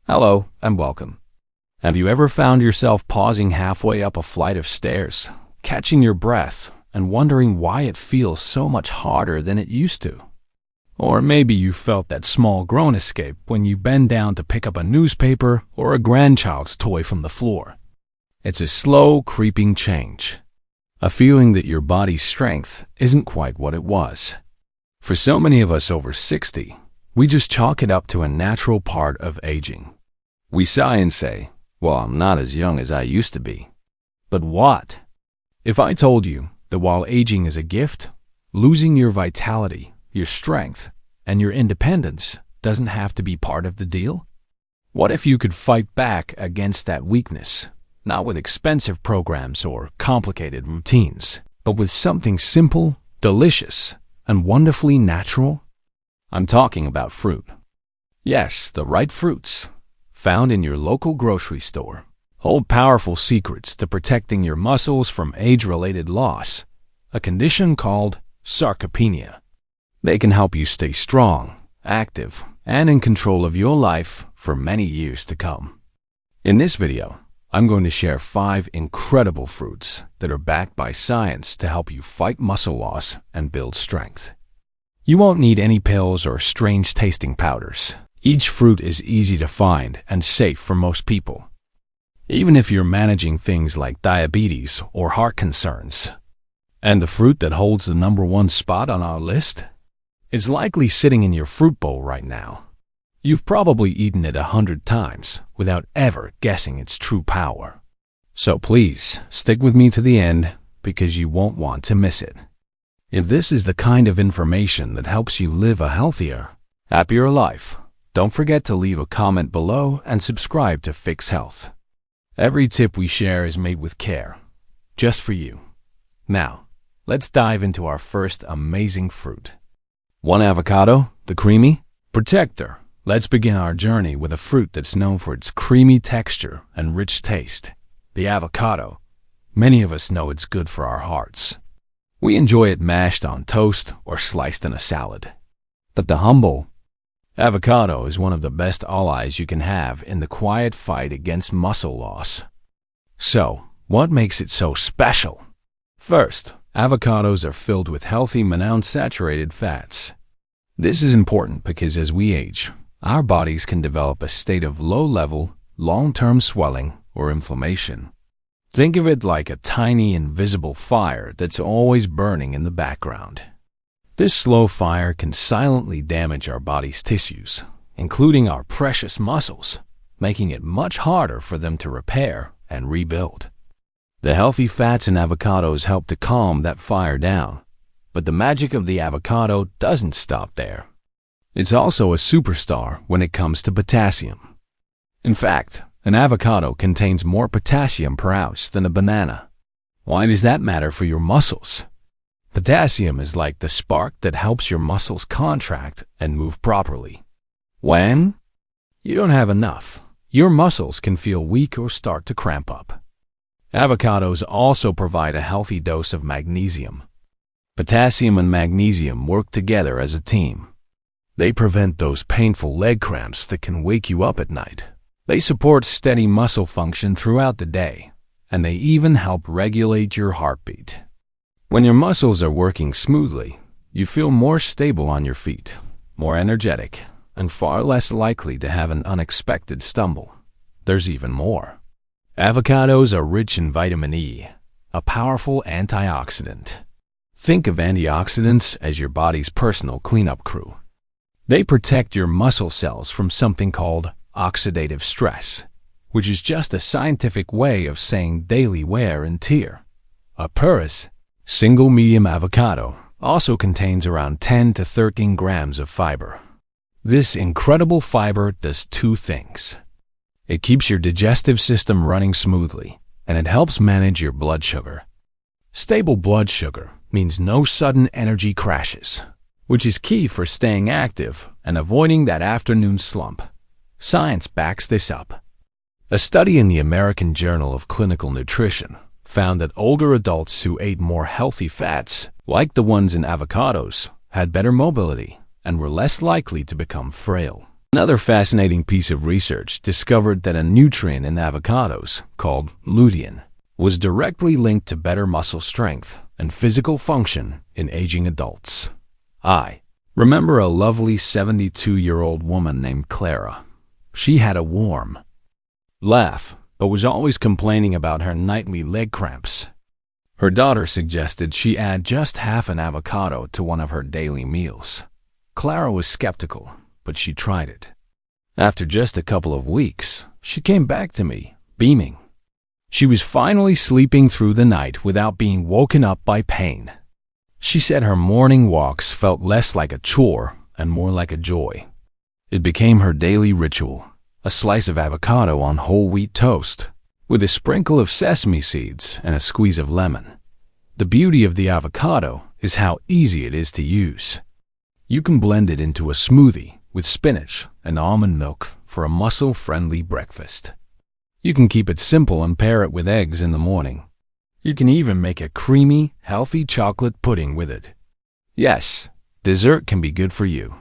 Hello and welcome. Have you ever found yourself pausing halfway up a flight of stairs, catching your breath, and wondering why it feels so much harder than it used to? Or maybe you felt that small groan escape when you bend down to pick up a newspaper or a grandchild's toy from the floor. It's a slow, creeping change. A feeling that your body's strength isn't quite what it was. For so many of us over 60, we just chalk it up to a natural part of aging. We sigh and say, well, I'm not as young as I used to be. But what? If I told you that while aging is a gift, losing your vitality, your strength, and your independence doesn't have to be part of the deal? What if you could fight back against that weakness, not with expensive programs or complicated routines, but with something simple, delicious, and wonderfully natural? I'm talking about fruit. Yes, the right fruits, found in your local grocery store, hold powerful secrets to protecting your muscles from age-related loss, a condition called sarcopenia. They can help you stay strong, active, and in control of your life for many years to come. In this video, I'm going to share 5 incredible fruits that are backed by science to help you fight muscle loss and build strength. You won't need any pills or strange-tasting powders. Each fruit is easy to find and safe for most people, even if you're managing things like diabetes or heart concerns. And the fruit that holds the #1 spot on our list is likely sitting in your fruit bowl right now. You've probably eaten it 100 times without ever guessing its true power. So please, stick with me to the end because you won't want to miss it. If this is the kind of information that helps you live a healthier, happier life, don't forget to leave a comment below and subscribe to Fix Health. Every tip we share is made with care, just for you. Now, let's dive into our first amazing fruit. 1 avocado, the creamy protector. Let's begin our journey with a fruit that's known for its creamy texture and rich taste, the avocado. Many of us know it's good for our hearts. We enjoy it mashed on toast or sliced in a salad. But the humble avocado is one of the best allies you can have in the quiet fight against muscle loss. So, what makes it so special? First, avocados are filled with healthy monounsaturated fats. This is important because as we age, our bodies can develop a state of low-level, long-term swelling or inflammation. Think of it like a tiny invisible fire that's always burning in the background. This slow fire can silently damage our body's tissues, including our precious muscles, making it much harder for them to repair and rebuild. The healthy fats in avocados help to calm that fire down, but the magic of the avocado doesn't stop there. It's also a superstar when it comes to potassium. In fact, an avocado contains more potassium per ounce than a banana. Why does that matter for your muscles? Potassium is like the spark that helps your muscles contract and move properly. When you don't have enough, your muscles can feel weak or start to cramp up. Avocados also provide a healthy dose of magnesium. Potassium and magnesium work together as a team. They prevent those painful leg cramps that can wake you up at night. They support steady muscle function throughout the day, and they even help regulate your heartbeat. When your muscles are working smoothly, you feel more stable on your feet, more energetic, and far less likely to have an unexpected stumble. There's even more. Avocados are rich in vitamin E, a powerful antioxidant. Think of antioxidants as your body's personal cleanup crew. They protect your muscle cells from something called oxidative stress, which is just a scientific way of saying daily wear and tear. A porous, single medium avocado also contains around 10 to 13 grams of fiber. This incredible fiber does 2 things. It keeps your digestive system running smoothly, and it helps manage your blood sugar. Stable blood sugar means no sudden energy crashes, which is key for staying active and avoiding that afternoon slump. Science backs this up. A study in the American Journal of Clinical Nutrition found that older adults who ate more healthy fats, like the ones in avocados, had better mobility and were less likely to become frail. Another fascinating piece of research discovered that a nutrient in avocados, called lutein, was directly linked to better muscle strength and physical function in aging adults. I remember a lovely 72-year-old woman named Clara. She had a warm laugh, but was always complaining about her nightly leg cramps. Her daughter suggested she add just half an avocado to one of her daily meals. Clara was skeptical, but she tried it. After just a couple of weeks, she came back to me, beaming. She was finally sleeping through the night without being woken up by pain. She said her morning walks felt less like a chore and more like a joy. It became her daily ritual, a slice of avocado on whole wheat toast, with a sprinkle of sesame seeds and a squeeze of lemon. The beauty of the avocado is how easy it is to use. You can blend it into a smoothie with spinach and almond milk for a muscle-friendly breakfast. You can keep it simple and pair it with eggs in the morning. You can even make a creamy, healthy chocolate pudding with it. Yes, dessert can be good for you.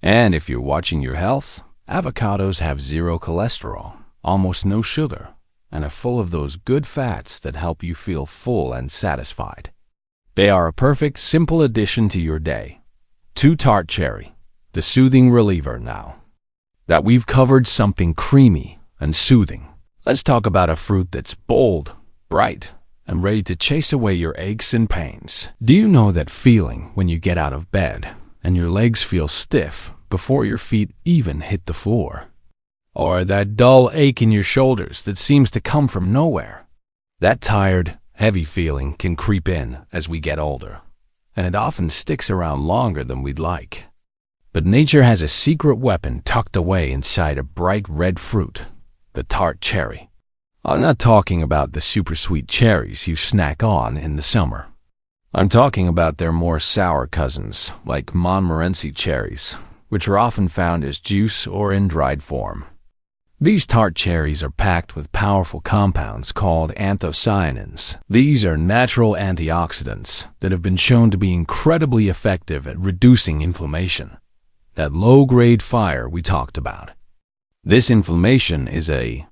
And if you're watching your health, avocados have zero cholesterol, almost no sugar, and are full of those good fats that help you feel full and satisfied. They are a perfect, simple addition to your day. To Tart Cherry, the soothing reliever now. That we've covered something creamy and soothing. Let's talk about a fruit that's bold, bright, and ready to chase away your aches and pains. Do you know that feeling when you get out of bed and your legs feel stiff before your feet even hit the floor? Or that dull ache in your shoulders that seems to come from nowhere? That tired, heavy feeling can creep in as we get older, and it often sticks around longer than we'd like. But nature has a secret weapon tucked away inside a bright red fruit, the tart cherry. I'm not talking about the super sweet cherries you snack on in the summer. I'm talking about their more sour cousins, like Montmorency cherries, which are often found as juice or in dried form. These tart cherries are packed with powerful compounds called anthocyanins. These are natural antioxidants that have been shown to be incredibly effective at reducing inflammation, that low-grade fire we talked about. This inflammation is a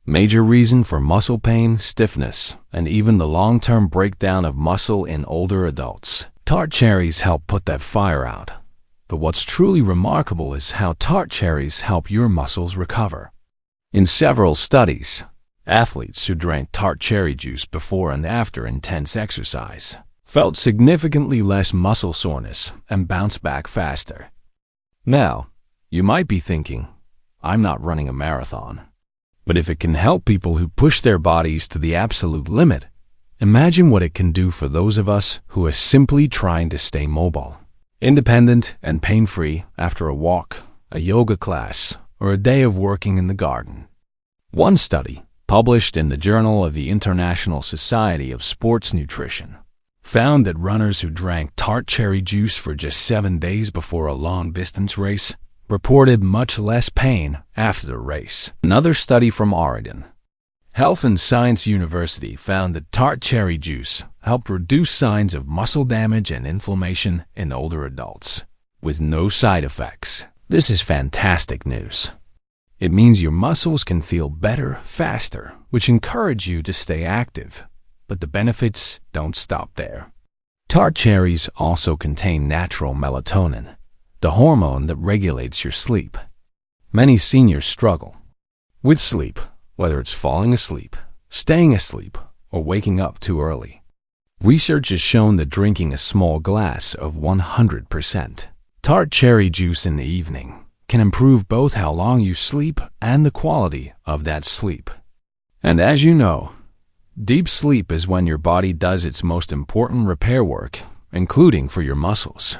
major reason for muscle pain, stiffness, and even the long-term breakdown of muscle in older adults. Tart cherries help put that fire out. But what's truly remarkable is how tart cherries help your muscles recover. In several studies, athletes who drank tart cherry juice before and after intense exercise felt significantly less muscle soreness and bounced back faster. Now, you might be thinking, I'm not running a marathon. But if it can help people who push their bodies to the absolute limit, imagine what it can do for those of us who are simply trying to stay mobile, independent and pain-free after a walk, a yoga class, or a day of working in the garden. One study, published in the Journal of the International Society of Sports Nutrition, found that runners who drank tart cherry juice for just 7 days before a long-distance race reported much less pain after the race. Another study from Oregon Health and Science University found that tart cherry juice helped reduce signs of muscle damage and inflammation in older adults, with no side effects. This is fantastic news. It means your muscles can feel better faster, which encourage you to stay active. But the benefits don't stop there. Tart cherries also contain natural melatonin, the hormone that regulates your sleep. Many seniors struggle with sleep, whether it's falling asleep, staying asleep, or waking up too early. Research has shown that drinking a small glass of 100% tart cherry juice in the evening can improve both how long you sleep and the quality of that sleep. And as you know, deep sleep is when your body does its most important repair work, including for your muscles.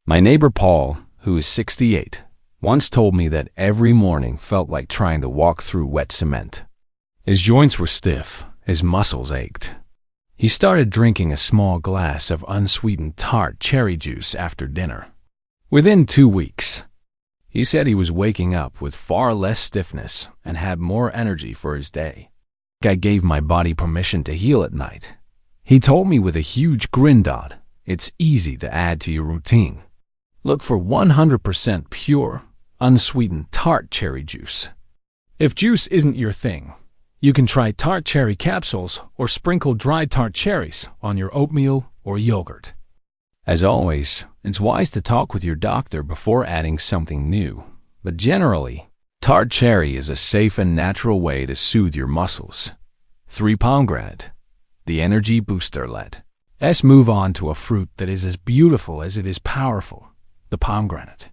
My neighbor Paul, who is 68, once told me that every morning felt like trying to walk through wet cement. His joints were stiff, his muscles ached. He started drinking a small glass of unsweetened tart cherry juice after dinner. Within 2 weeks, he said he was waking up with far less stiffness and had more energy for his day. I gave my body permission to heal at night. He told me with a huge grin, it's easy to add to your routine. Look for 100% pure, unsweetened Tart Cherry juice. If juice isn't your thing, you can try Tart Cherry capsules or sprinkle dried tart cherries on your oatmeal or yogurt. As always, it's wise to talk with your doctor before adding something new, but generally, Tart Cherry is a safe and natural way to soothe your muscles. 3. Pomegranate, the energy booster. Let's move on to a fruit that is as beautiful as it is powerful, the pomegranate.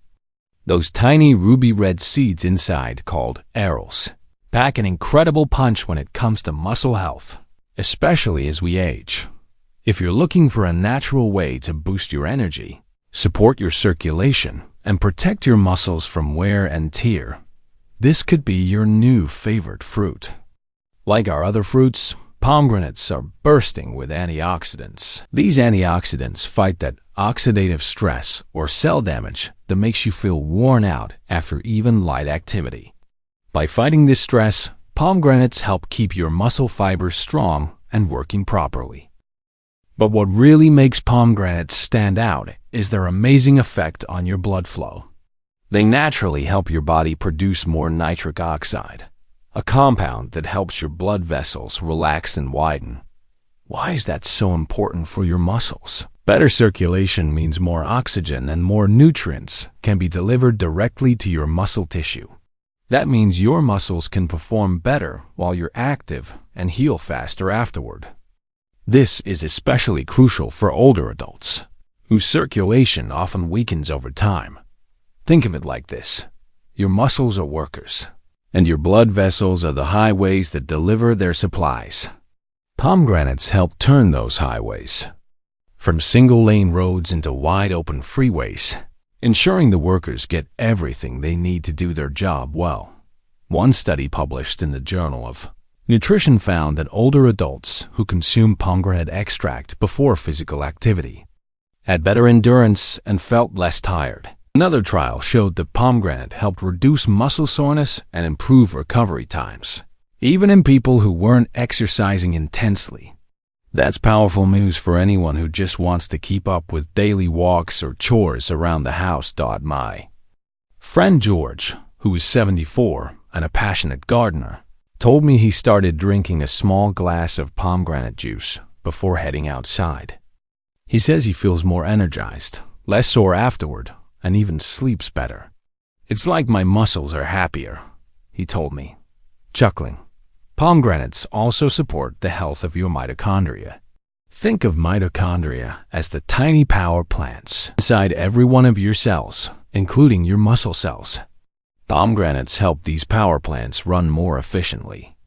Those tiny ruby red seeds inside, called arils, pack an incredible punch when it comes to muscle health, especially as we age. If you're looking for a natural way to boost your energy, support your circulation, and protect your muscles from wear and tear, this could be your new favorite fruit. Like our other fruits, pomegranates are bursting with antioxidants. These antioxidants fight that oxidative stress or cell damage that makes you feel worn out after even light activity. By fighting this stress, pomegranates help keep your muscle fibers strong and working properly. But what really makes pomegranates stand out is their amazing effect on your blood flow. They naturally help your body produce more nitric oxide, a compound that helps your blood vessels relax and widen. Why is that so important for your muscles? Better circulation means more oxygen and more nutrients can be delivered directly to your muscle tissue. That means your muscles can perform better while you're active and heal faster afterward. This is especially crucial for older adults, whose circulation often weakens over time. Think of it like this: your muscles are workers, and your blood vessels are the highways that deliver their supplies. Pomegranates help turn those highways from single-lane roads into wide-open freeways, ensuring the workers get everything they need to do their job well. One study published in the Journal of Nutrition found that older adults who consume pomegranate extract before physical activity had better endurance and felt less tired. Another trial showed that pomegranate helped reduce muscle soreness and improve recovery times, even in people who weren't exercising intensely. That's powerful news for anyone who just wants to keep up with daily walks or chores around the house. My friend George, who is 74 and a passionate gardener, told me he started drinking a small glass of pomegranate juice before heading outside. He says he feels more energized, less sore afterward, and even sleeps better. "It's like my muscles are happier," he told me, chuckling. Pomegranates also support the health of your mitochondria. Think of mitochondria as the tiny power plants inside every one of your cells, including your muscle cells. Pomegranates help these power plants run more efficiently.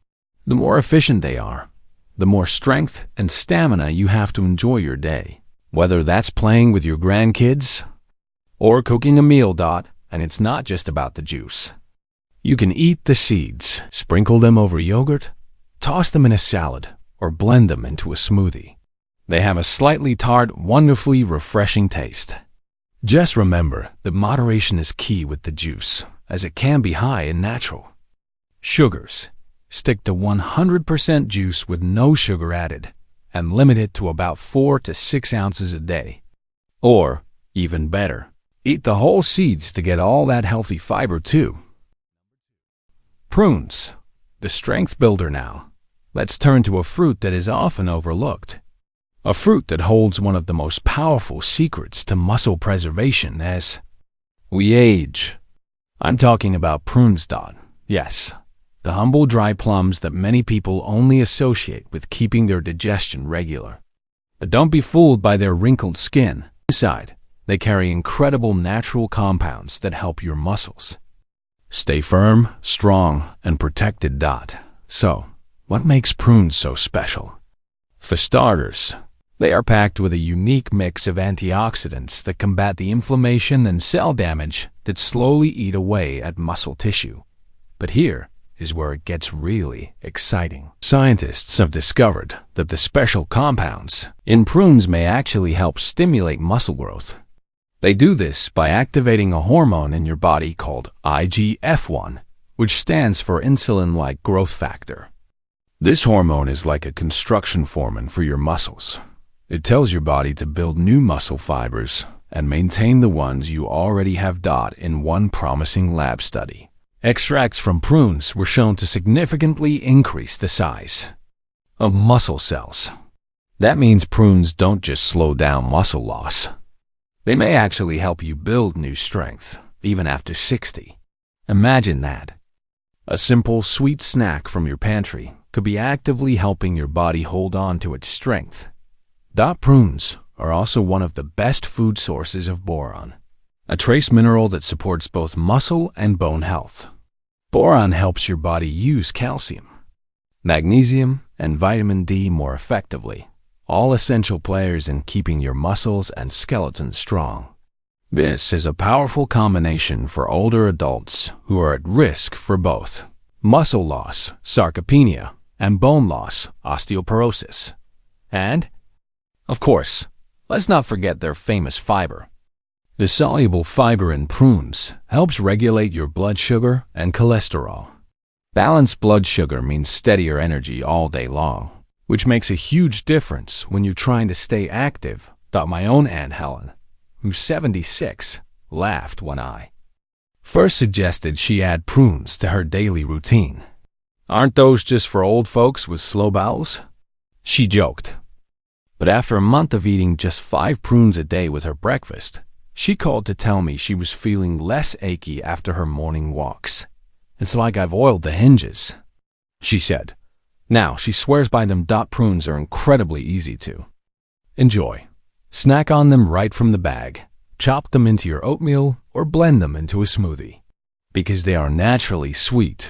The more efficient they are, the more strength and stamina you have to enjoy your day. Whether that's playing with your grandkids or cooking a meal. And it's not just about the juice. You can eat the seeds, sprinkle them over yogurt, toss them in a salad, or blend them into a smoothie. They have a slightly tart, wonderfully refreshing taste. Just remember that moderation is key with the juice, as it can be high in natural sugars. Stick to 100% juice with no sugar added, and limit it to about 4 to 6 ounces a day. Or, even better, eat the whole seeds to get all that healthy fiber too. Prunes, the strength builder. Now, let's turn to a fruit that is often overlooked. A fruit that holds one of the most powerful secrets to muscle preservation as we age. I'm talking about prunes. Yes, the humble dry plums that many people only associate with keeping their digestion regular. But don't be fooled by their wrinkled skin. Inside, they carry incredible natural compounds that help your muscles stay firm, strong, and protected. So, what makes prunes so special? For starters, they are packed with a unique mix of antioxidants that combat the inflammation and cell damage that slowly eat away at muscle tissue. But here is where it gets really exciting. Scientists have discovered that the special compounds in prunes may actually help stimulate muscle growth. They do this by activating a hormone in your body called IGF-1, which stands for insulin-like growth factor. This hormone is like a construction foreman for your muscles. It tells your body to build new muscle fibers and maintain the ones you already have. In one promising lab study, extracts from prunes were shown to significantly increase the size of muscle cells. That means prunes don't just slow down muscle loss. They may actually help you build new strength, even after 60. Imagine that. A simple, sweet snack from your pantry could be actively helping your body hold on to its strength. Prunes are also one of the best food sources of boron, a trace mineral that supports both muscle and bone health. Boron helps your body use calcium, magnesium, and vitamin D more effectively, all essential players in keeping your muscles and skeleton strong. This is a powerful combination for older adults who are at risk for both muscle loss, sarcopenia, and bone loss, osteoporosis. And, of course, let's not forget their famous fiber. The soluble fiber in prunes helps regulate your blood sugar and cholesterol. Balanced blood sugar means steadier energy all day long, which makes a huge difference when you're trying to stay active. My own Aunt Helen, who's 76, laughed when I first suggested she add prunes to her daily routine. "Aren't those just for old folks with slow bowels?" she joked. But after a month of eating just 5 prunes a day with her breakfast, she called to tell me she was feeling less achy after her morning walks. "It's like I've oiled the hinges," she said. Now, she swears by them. Prunes are incredibly easy to enjoy. Snack on them right from the bag. Chop them into your oatmeal or blend them into a smoothie. Because they are naturally sweet,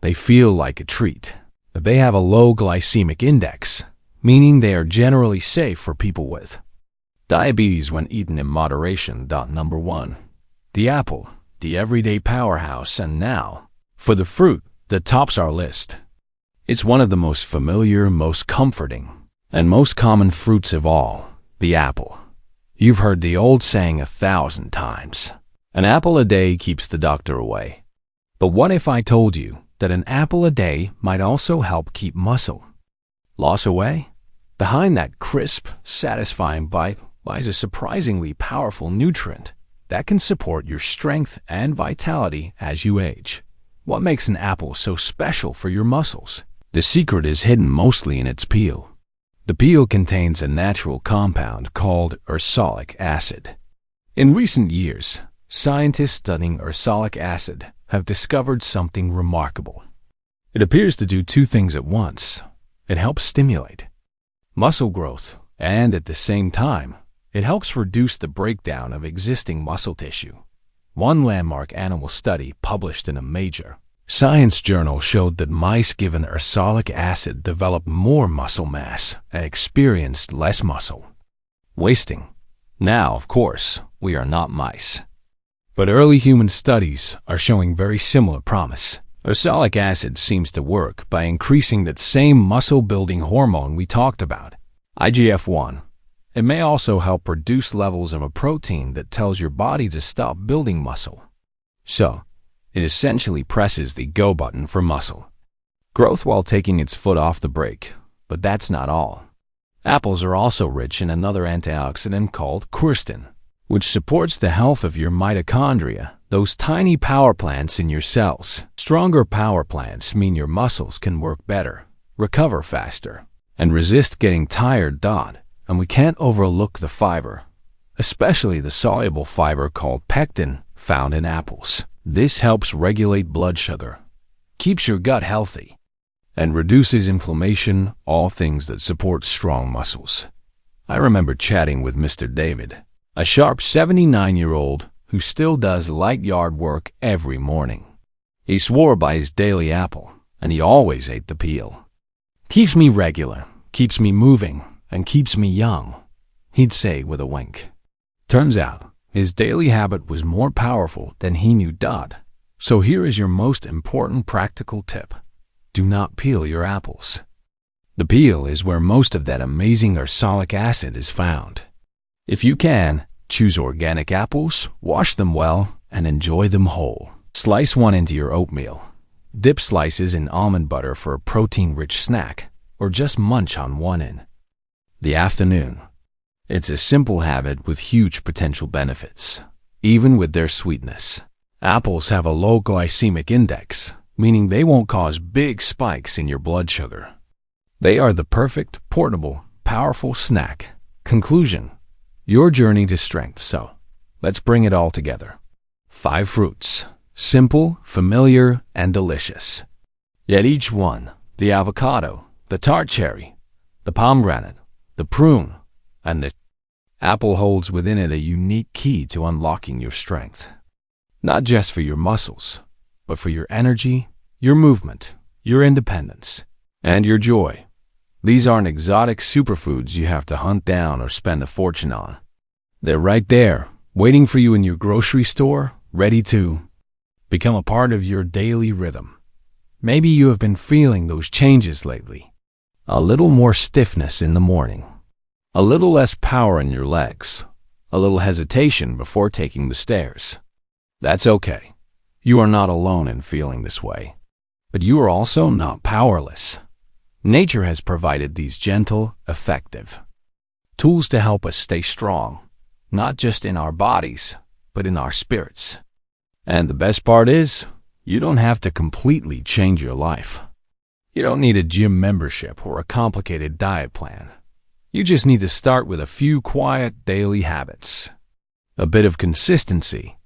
they feel like a treat. But they have a low glycemic index, meaning they are generally safe for people with diabetes when eaten in moderation. Number 1. The apple, the everyday powerhouse. And now, for the fruit that tops our list. It's one of the most familiar, most comforting, and most common fruits of all, the apple. You've heard the old saying 1,000 times. An apple a day keeps the doctor away. But what if I told you that an apple a day might also help keep muscle loss away? Behind that crisp, satisfying bite lies a surprisingly powerful nutrient that can support your strength and vitality as you age. What makes an apple so special for your muscles? The secret is hidden mostly in its peel. The peel contains a natural compound called ursolic acid. In recent years, scientists studying ursolic acid have discovered something remarkable. It appears to do 2 things at once. It helps stimulate muscle growth, and at the same time, it helps reduce the breakdown of existing muscle tissue. One landmark animal study published in a major science journal showed that mice given ursolic acid developed more muscle mass and experienced less muscle wasting. Now, of course, we are not mice. But early human studies are showing very similar promise. Ursolic acid seems to work by increasing that same muscle-building hormone we talked about, IGF-1. It may also help reduce levels of a protein that tells your body to stop building muscle. So, it essentially presses the go button for muscle growth while taking its foot off the brake. But that's not all. Apples are also rich in another antioxidant called quercetin, which supports the health of your mitochondria, those tiny power plants in your cells. Stronger power plants mean your muscles can work better, recover faster, and resist getting tired. And we can't overlook the fiber, especially the soluble fiber called pectin found in apples. This helps regulate blood sugar, keeps your gut healthy, and reduces inflammation, all things that support strong muscles. I remember chatting with Mr. David, a sharp 79-year-old who still does light yard work every morning. He swore by his daily apple, and he always ate the peel. "Keeps me regular, keeps me moving, and keeps me young," he'd say with a wink. Turns out, his daily habit was more powerful than he knew. So here is your most important practical tip. Do not peel your apples. The peel is where most of that amazing ursolic acid is found. If you can, choose organic apples, wash them well, and enjoy them whole. Slice one into your oatmeal. Dip slices in almond butter for a protein-rich snack, or just munch on one in the afternoon. It's a simple habit with huge potential benefits, even with their sweetness. Apples have a low glycemic index, meaning they won't cause big spikes in your blood sugar. They are the perfect, portable, powerful snack. Conclusion: your journey to strength. So, let's bring it all together. 5 fruits. Simple, familiar, and delicious. Yet each one, the avocado, the tart cherry, the pomegranate, the prune, and the apple, holds within it a unique key to unlocking your strength. Not just for your muscles, but for your energy, your movement, your independence, and your joy. These aren't exotic superfoods you have to hunt down or spend a fortune on. They're right there, waiting for you in your grocery store, ready to become a part of your daily rhythm. Maybe you have been feeling those changes lately. A little more stiffness in the morning, a little less power in your legs, a little hesitation before taking the stairs. That's okay. You are not alone in feeling this way. But you are also not powerless. Nature has provided these gentle, effective tools to help us stay strong, not just in our bodies, but in our spirits. And the best part is, you don't have to completely change your life. You don't need a gym membership or a complicated diet plan. You just need to start with a few quiet daily habits. A bit of consistency.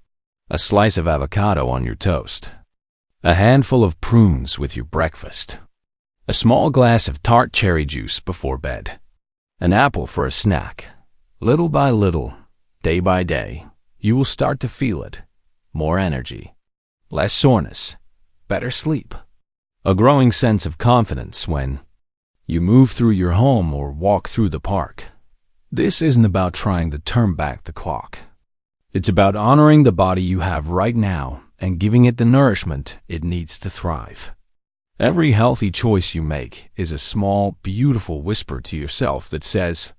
A slice of avocado on your toast. A handful of prunes with your breakfast. A small glass of tart cherry juice before bed. An apple for a snack. Little by little, day by day, you will start to feel it. More energy. Less soreness. Better sleep. A growing sense of confidence when you move through your home or walk through the park. This isn't about trying to turn back the clock. It's about honoring the body you have right now and giving it the nourishment it needs to thrive. Every healthy choice you make is a small, beautiful whisper to yourself that says,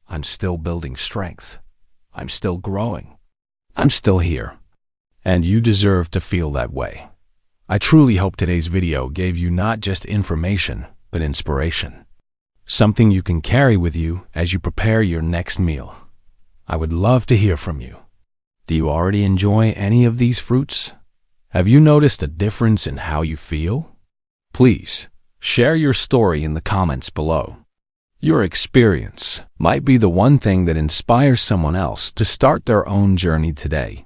I'm still building strength. I'm still growing. I'm still here. And you deserve to feel that way. I truly hope today's video gave you not just information, but inspiration. Something you can carry with you as you prepare your next meal. I would love to hear from you. Do you already enjoy any of these fruits? Have you noticed a difference in how you feel? Please, share your story in the comments below. Your experience might be the one thing that inspires someone else to start their own journey today.